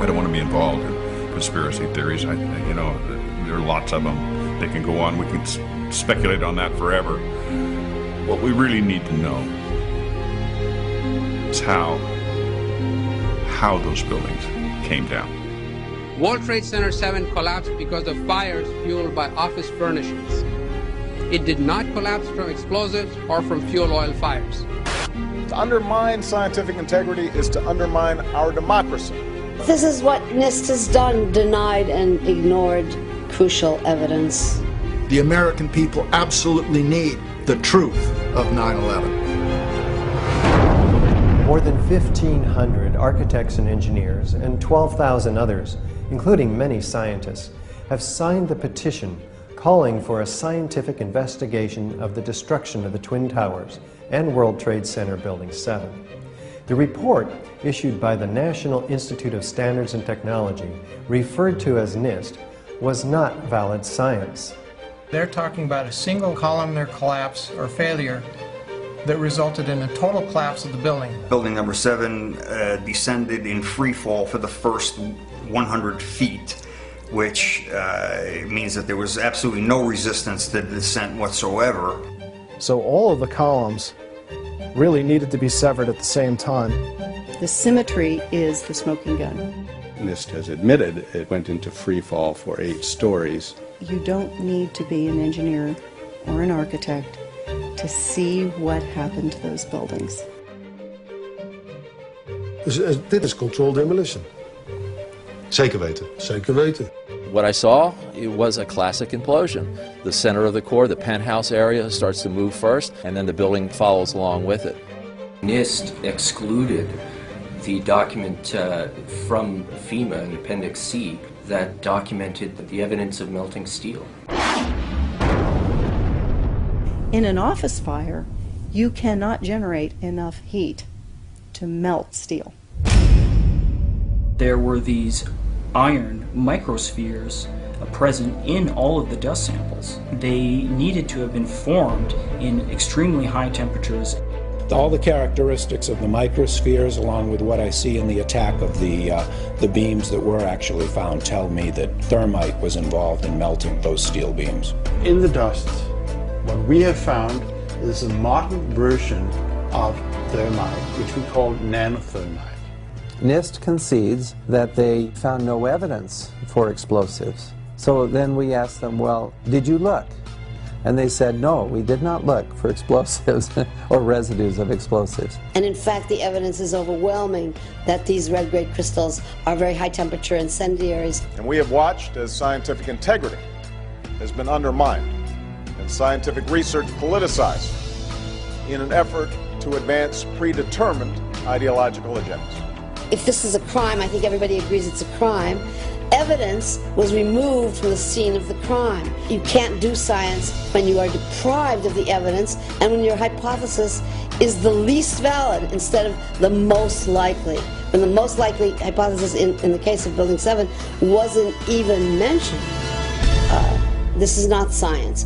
I don't want to be involved in conspiracy theories. You know, there are lots of them. They can go on. We can speculate on that forever. What we really need to know is how those buildings came down. World Trade Center 7 collapsed because of fires fueled by office furnishings. It did not collapse from explosives or from fuel oil fires. To undermine scientific integrity is to undermine our democracy. This is what NIST has done, denied and ignored crucial evidence. The American people absolutely need the truth of 9/11. More than 1,500 architects and engineers and 12,000 others, including many scientists, have signed the petition calling for a scientific investigation of the destruction of the Twin Towers and World Trade Center Building 7. The report, issued by the National Institute of Standards and Technology, referred to as NIST, was not valid science. They're talking about a single columnar collapse or failure that resulted in a total collapse of the building. Building number 7 descended in free fall for the first 100 feet, which means that there was absolutely no resistance to the descent whatsoever. So all of the columns really needed to be severed at the same time. The symmetry is the smoking gun. NIST has admitted it went into free fall for 8 stories. You don't need to be an engineer or an architect to see what happened to those buildings. Dus dit is controlled demolition. Zeker weten. Zeker weten. What I saw, it was a classic implosion. The center of the core, the penthouse area, starts to move first, and then the building follows along with it. NIST excluded the document from FEMA in Appendix C that documented the evidence of melting steel. In an office fire, you cannot generate enough heat to melt steel. There were these iron microspheres present in all of the dust samples. They needed to have been formed in extremely high temperatures. All the characteristics of the microspheres, along with what I see in the attack of the beams that were actually found, tell me that thermite was involved in melting those steel beams. In the dust, what we have found is a modern version of thermite, which we call nanothermite. NIST concedes that they found no evidence for explosives. So then we asked them, well, did you look? And they said, no, we did not look for explosives or residues of explosives. And in fact, the evidence is overwhelming that these red-grade crystals are very high-temperature incendiaries. And we have watched as scientific integrity has been undermined and scientific research politicized in an effort to advance predetermined ideological agendas. If this is a crime, I think everybody agrees it's a crime. Evidence was removed from the scene of the crime. You can't do science when you are deprived of the evidence and when your hypothesis is the least valid instead of the most likely. When the most likely hypothesis in the case of Building 7 wasn't even mentioned. This is not science.